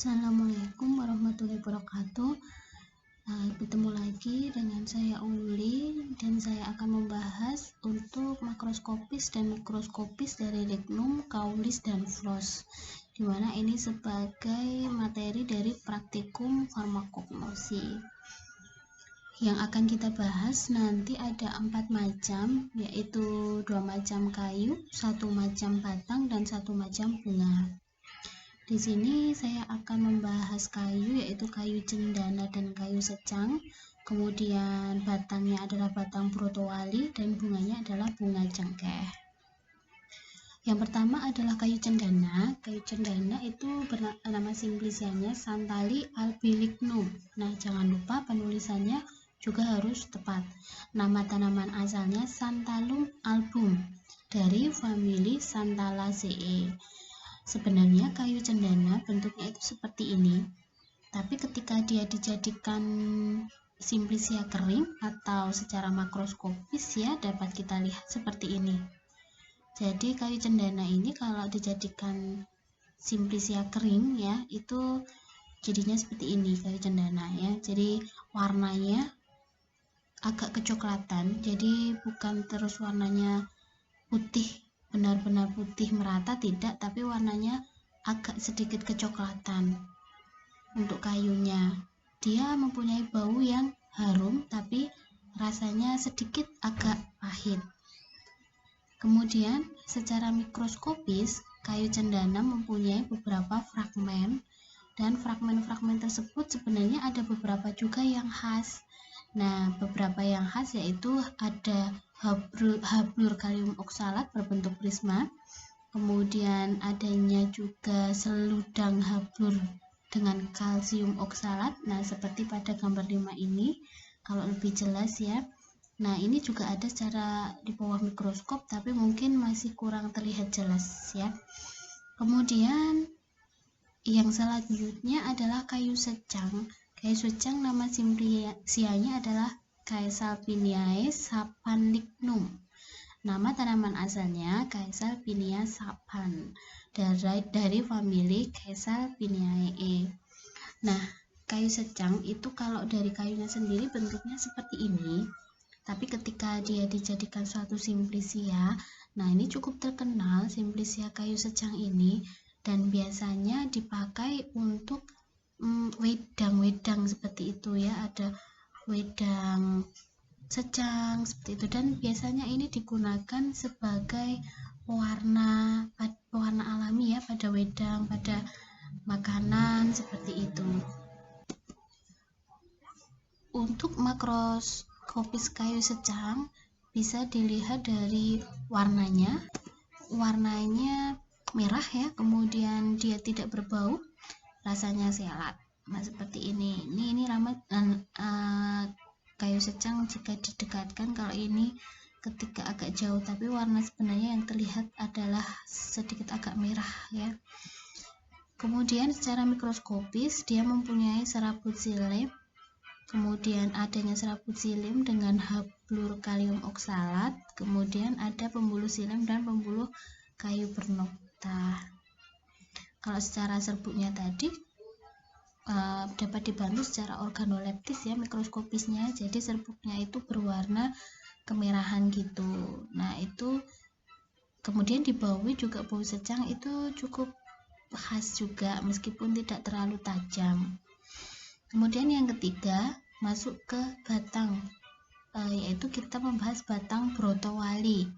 Assalamualaikum warahmatullahi wabarakatuh. Bertemu lagi dengan saya Uli dan saya akan membahas untuk makroskopis dan mikroskopis dari lignum, caulis, dan flos, dimana ini sebagai materi dari praktikum farmakognosi. Yang akan kita bahas nanti ada 4 macam, yaitu 2 macam kayu, 1 macam batang, dan 1 macam bunga. Di sini saya akan membahas kayu, yaitu kayu cendana dan kayu secang. Kemudian batangnya adalah batang brotowali dan bunganya adalah bunga cengkeh. Yang pertama adalah kayu cendana. Kayu cendana itu nama simplisianya Santalli albilignum. Nah, jangan lupa penulisannya juga harus tepat. Nama tanaman asalnya Santalum album dari famili Santallaceae. Sebenarnya kayu cendana bentuknya itu seperti ini, tapi ketika dia dijadikan simplisia kering atau secara makroskopis ya dapat kita lihat seperti ini. Jadi kayu cendana ini kalau dijadikan simplisia kering ya itu jadinya seperti ini kayu cendana ya. Jadi warnanya agak kecoklatan, jadi bukan terus warnanya putih benar-benar putih merata, tidak, tapi warnanya agak sedikit kecoklatan. Untuk kayunya dia mempunyai bau yang harum tapi rasanya sedikit agak pahit. Kemudian secara mikroskopis kayu cendana mempunyai beberapa fragmen, dan fragmen-fragmen tersebut sebenarnya ada beberapa juga yang khas. Nah, beberapa yang khas yaitu ada hablur kalium oksalat berbentuk prisma, kemudian adanya juga seludang hablur dengan kalsium oksalat. Nah, seperti pada gambar 5 ini, kalau lebih jelas ya. Nah, ini juga ada secara di bawah mikroskop, tapi mungkin masih kurang terlihat jelas ya. Kemudian yang selanjutnya adalah kayu secang. Kayu secang nama simplisianya adalah Caesalpiniae sapanignum. Nama tanaman asalnya Caesalpinia sapan dari famili Caesalpiniae. Nah, kayu secang itu kalau dari kayunya sendiri bentuknya seperti ini, tapi ketika dia dijadikan suatu simplisia, nah ini cukup terkenal simplisia kayu secang ini, dan biasanya dipakai untuk wedang-wedang seperti itu ya, ada wedang secang seperti itu, dan biasanya ini digunakan sebagai pewarna alami ya pada wedang, pada makanan seperti itu. Untuk makroskopis kayu secang bisa dilihat dari warnanya merah ya, kemudian dia tidak berbau, rasanya selat. Nah, seperti ini. Ini kayu secang jika didekatkan, kalau ini ketika agak jauh, tapi warna sebenarnya yang terlihat adalah sedikit agak merah ya. Kemudian secara mikroskopis dia mempunyai serabut xilem, kemudian adanya serabut xilem dengan hablur kalium oksalat, kemudian ada pembuluh xilem dan pembuluh kayu bernokta. Kalau secara serbuknya tadi dapat dibantu secara organoleptis ya mikroskopisnya, jadi serbuknya itu berwarna kemerahan gitu. Nah, itu kemudian di bawah juga bau secang itu cukup khas juga meskipun tidak terlalu tajam. Kemudian yang ketiga masuk ke batang, yaitu kita membahas batang brotowali.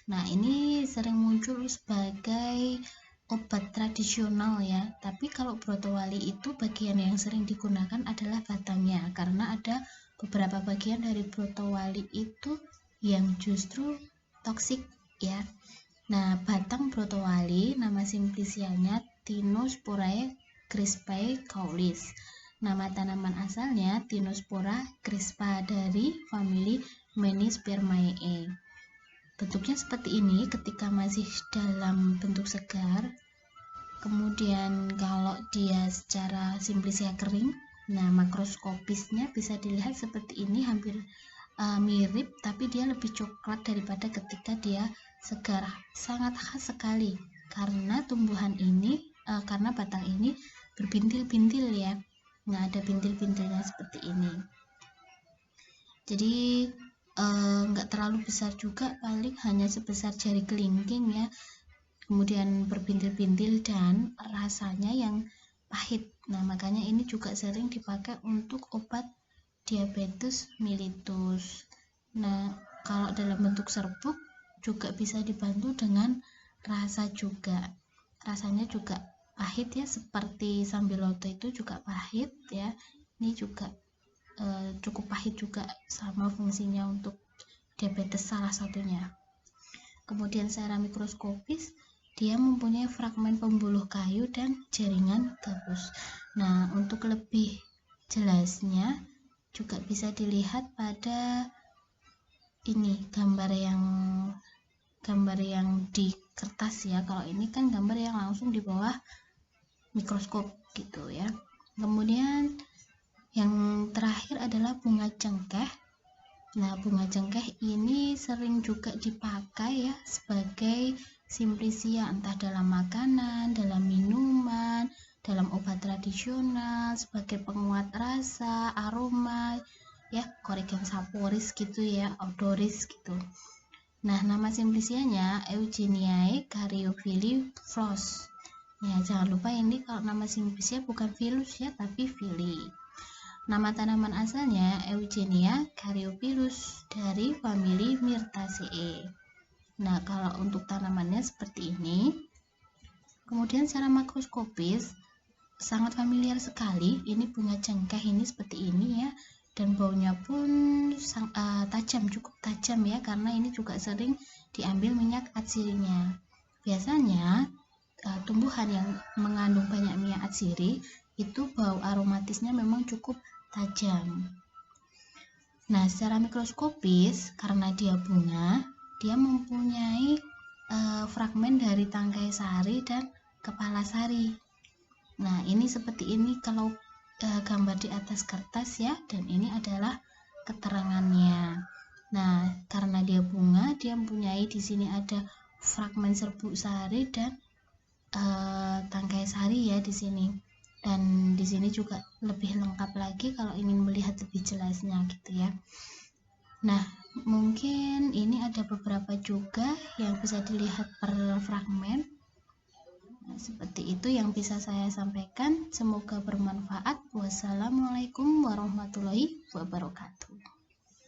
Nah, ini sering muncul sebagai obat tradisional ya, tapi kalau brotowali itu bagian yang sering digunakan adalah batangnya, karena ada beberapa bagian dari brotowali itu yang justru toksik ya. Nah, batang brotowali nama simplisianya Tinospora crispae caulis. Nama tanaman asalnya Tinospora crispa dari famili Menispermaceae. Bentuknya seperti ini ketika masih dalam bentuk segar. Kemudian kalau dia secara simplisia kering, nah makroskopisnya bisa dilihat seperti ini, hampir mirip, tapi dia lebih coklat daripada ketika dia segar. Sangat khas sekali karena tumbuhan ini, karena batang ini berbintil-bintil ya, nggak ada bintil-bintilnya seperti ini. Jadi nggak terlalu besar juga, paling hanya sebesar jari kelingking ya, kemudian berbintil-bintil dan rasanya yang pahit. Nah, makanya ini juga sering dipakai untuk obat diabetes mellitus. Nah, kalau dalam bentuk serbuk juga bisa dibantu dengan rasa juga. Rasanya juga pahit ya, seperti sambiloto itu juga pahit ya. Ini juga cukup pahit juga, sama fungsinya untuk diabetes salah satunya. Kemudian secara mikroskopis dia mempunyai fragmen pembuluh kayu dan jaringan gabus. Nah, untuk lebih jelasnya juga bisa dilihat pada ini gambar yang di kertas ya. Kalau ini kan gambar yang langsung di bawah mikroskop gitu ya. Kemudian yang terakhir adalah bunga cengkeh. Nah, bunga cengkeh ini sering juga dipakai ya sebagai simplisia, entah dalam makanan, dalam minuman, dalam obat tradisional, sebagai penguat rasa, aroma ya, Corrigan saporis gitu ya, odoris gitu. Nah, nama simplisianya Eugeniae caryophyllae Flos. Ya, jangan lupa ini kalau nama simplisia bukan Phylus ya, tapi Phylli. Nama tanaman asalnya Eugenia caryophyllus dari famili Myrtaceae. Nah, kalau untuk tanamannya seperti ini. Kemudian secara makroskopis sangat familiar sekali. Ini bunga cengkeh ini seperti ini ya, dan baunya pun tajam, cukup tajam ya, karena ini juga sering diambil minyak atsirinya. Biasanya tumbuhan yang mengandung banyak minyak atsiri itu bau aromatisnya memang cukup tajam. Nah, secara mikroskopis karena dia bunga, dia mempunyai fragmen dari tangkai sari dan kepala sari. Nah, ini seperti ini kalau gambar di atas kertas ya, dan ini adalah keterangannya. Nah, karena dia bunga, dia mempunyai di sini ada fragmen serbuk sari dan tangkai sari ya di sini. Dan di sini juga lebih lengkap lagi kalau ingin melihat lebih jelasnya gitu ya. Nah, mungkin ini ada beberapa juga yang bisa dilihat per fragmen. Nah, seperti itu yang bisa saya sampaikan. Semoga bermanfaat. Wassalamualaikum warahmatullahi wabarakatuh.